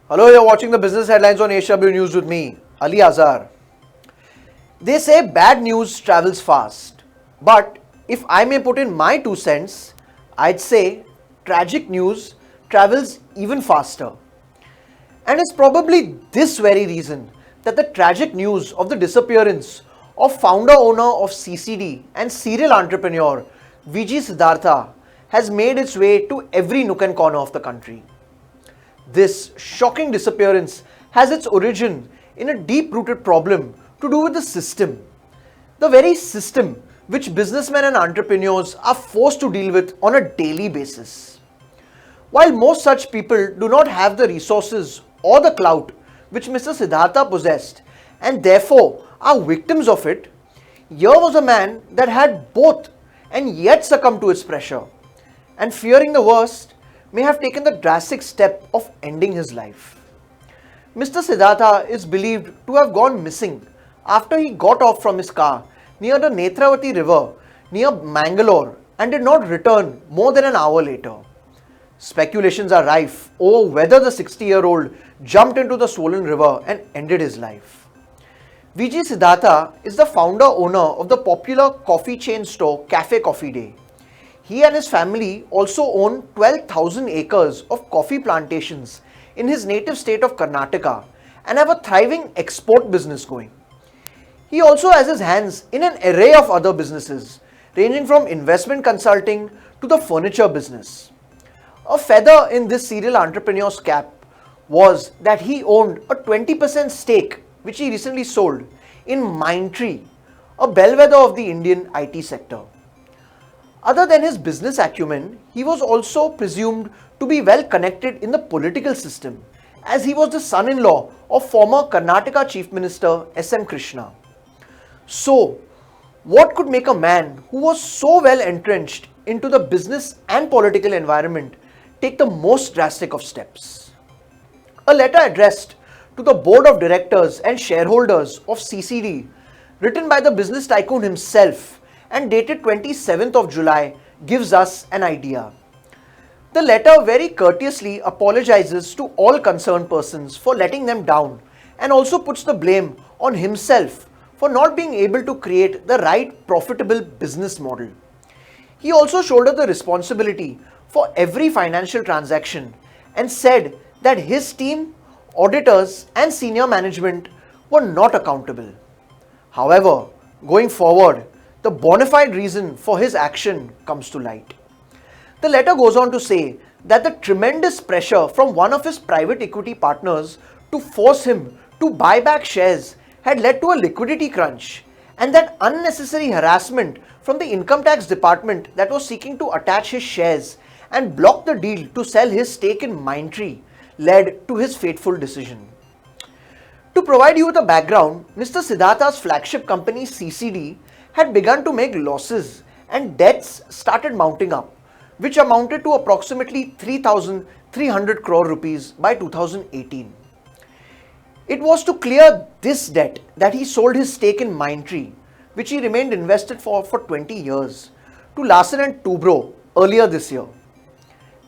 Hello, you're watching the business headlines on HW News with me, Ali Azhar. They say bad news travels fast, but if I may put in my 2 cents, I'd say tragic news travels even faster. And it's probably this very reason that the tragic news of the disappearance of founder owner of CCD and serial entrepreneur VG Siddhartha has made its way to every nook and corner of the country. This shocking disappearance has its origin in a deep-rooted problem to do with the system. The very system which businessmen and entrepreneurs are forced to deal with on a daily basis. While most such people do not have the resources or the clout which Mr. Siddhartha possessed and therefore are victims of it, here was a man that had both and yet succumbed to its pressure, and fearing the worst, may have taken the drastic step of ending his life. Mr. Siddhartha is believed to have gone missing after he got off from his car near the Netravati river near Mangalore and did not return more than an hour later. Speculations are rife over whether the 60-year-old jumped into the swollen river and ended his life. VG Siddhartha is the founder-owner of the popular coffee chain store Cafe Coffee Day. He and his family also own 12,000 acres of coffee plantations in his native state of Karnataka and have a thriving export business going. He also has his hands in an array of other businesses, ranging from investment consulting to the furniture business. A feather in this serial entrepreneur's cap was that he owned a 20% stake, which he recently sold, in Mindtree, a bellwether of the Indian IT sector. Other than his business acumen, he was also presumed to be well connected in the political system, as he was the son-in-law of former Karnataka Chief Minister S.M. Krishna. So, what could make a man who was so well entrenched into the business and political environment take the most drastic of steps? A letter addressed to the board of directors and shareholders of CCD, written by the business tycoon himself and dated 27th of July, gives us an idea. The letter very courteously apologizes to all concerned persons for letting them down and also puts the blame on himself for not being able to create the right profitable business model. He also shouldered the responsibility for every financial transaction and said that his team, auditors and senior management were not accountable. However, going forward, the bona fide reason for his action comes to light. The letter goes on to say that the tremendous pressure from one of his private equity partners to force him to buy back shares had led to a liquidity crunch, and that unnecessary harassment from the income tax department that was seeking to attach his shares and block the deal to sell his stake in Mindtree led to his fateful decision. To provide you with a background, Mr. Siddhartha's flagship company CCD had begun to make losses and debts started mounting up, which amounted to approximately 3,300 crore rupees by 2018. It was to clear this debt that he sold his stake in Mindtree, which he remained invested for 20 years, to Larsen & Toubro earlier this year.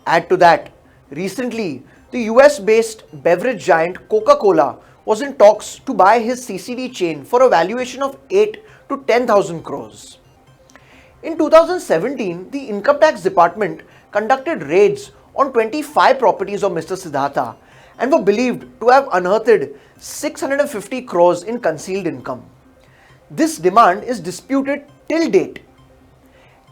Add to that, recently the US-based beverage giant Coca-Cola was in talks to buy his CCD chain for a valuation of 8 to 10,000 crores. In 2017, the Income Tax Department conducted raids on 25 properties of Mr. Siddhartha and were believed to have unearthed 650 crores in concealed income. This demand is disputed till date.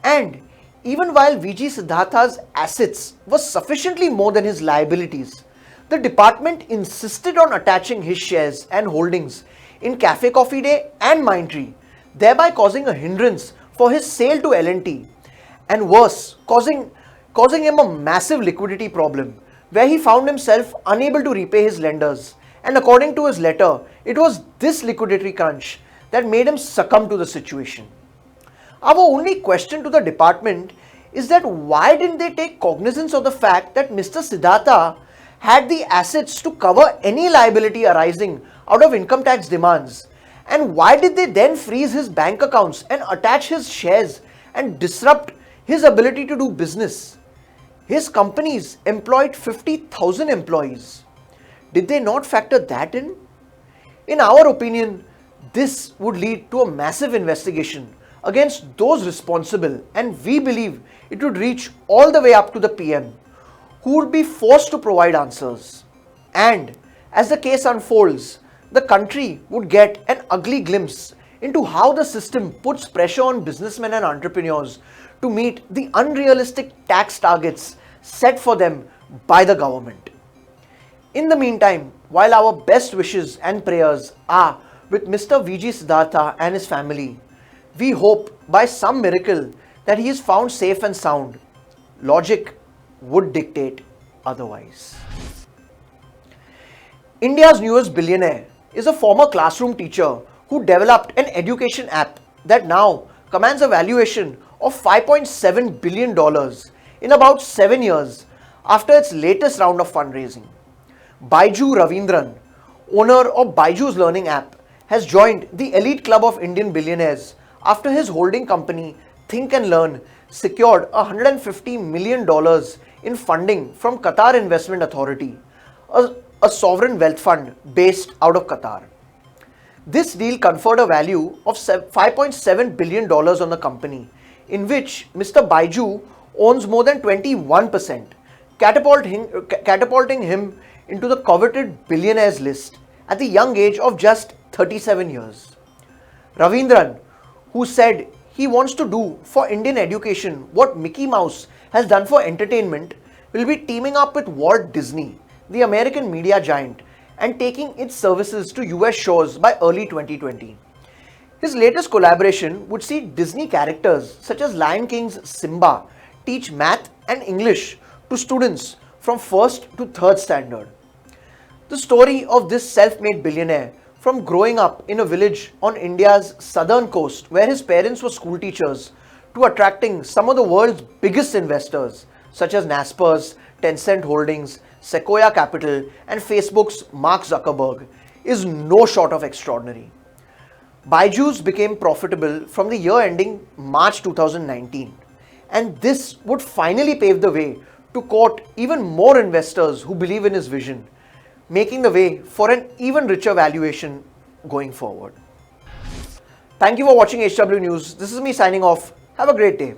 And even while VG Siddhartha's assets were sufficiently more than his liabilities, the department insisted on attaching his shares and holdings in Cafe Coffee Day and Mindtree, thereby causing a hindrance for his sale to L&T, and worse, causing him a massive liquidity problem, where he found himself unable to repay his lenders. And according to his letter, it was this liquidity crunch that made him succumb to the situation. Our only question to the department is that why didn't they take cognizance of the fact that Mr. Siddhartha had the assets to cover any liability arising out of income tax demands, and why did they then freeze his bank accounts and attach his shares and disrupt his ability to do business? His companies employed 50,000 employees. Did they not factor that in? In our opinion, this would lead to a massive investigation against those responsible, and we believe it would reach all the way up to the PM, who would be forced to provide answers. And as the case unfolds, the country would get an ugly glimpse into how the system puts pressure on businessmen and entrepreneurs to meet the unrealistic tax targets set for them by the government. In the meantime, while our best wishes and prayers are with Mr. VG Siddhartha and his family, we hope by some miracle that he is found safe and sound. Logic would dictate otherwise. India's newest billionaire is a former classroom teacher who developed an education app that now commands a valuation of $5.7 billion in about 7 years after its latest round of fundraising. BYJU Raveendran, owner of BYJU's learning app, has joined the elite club of Indian billionaires after his holding company Think and Learn secured $150 million in funding from Qatar Investment Authority, a sovereign wealth fund based out of Qatar. This deal conferred a value of $5.7 billion on the company, in which Mr. BYJU owns more than 21%, catapulting him into the coveted billionaires list at the young age of just 37 years. Raveendran, who said he wants to do for Indian education what Mickey Mouse has done for entertainment, will be teaming up with Walt Disney, the American media giant, and taking its services to US shores by early 2020. His latest collaboration would see Disney characters such as Lion King's Simba teach math and English to students from 1st to 3rd standard. The story of this self-made billionaire, from growing up in a village on India's southern coast where his parents were school teachers, to attracting some of the world's biggest investors such as Naspers, Tencent Holdings, Sequoia Capital, and Facebook's Mark Zuckerberg, is no short of extraordinary. BYJUs became profitable from the year ending March 2019, and this would finally pave the way to court even more investors who believe in his vision, making the way for an even richer valuation going forward. Thank you for watching HW News. This is me signing off. Have a great day.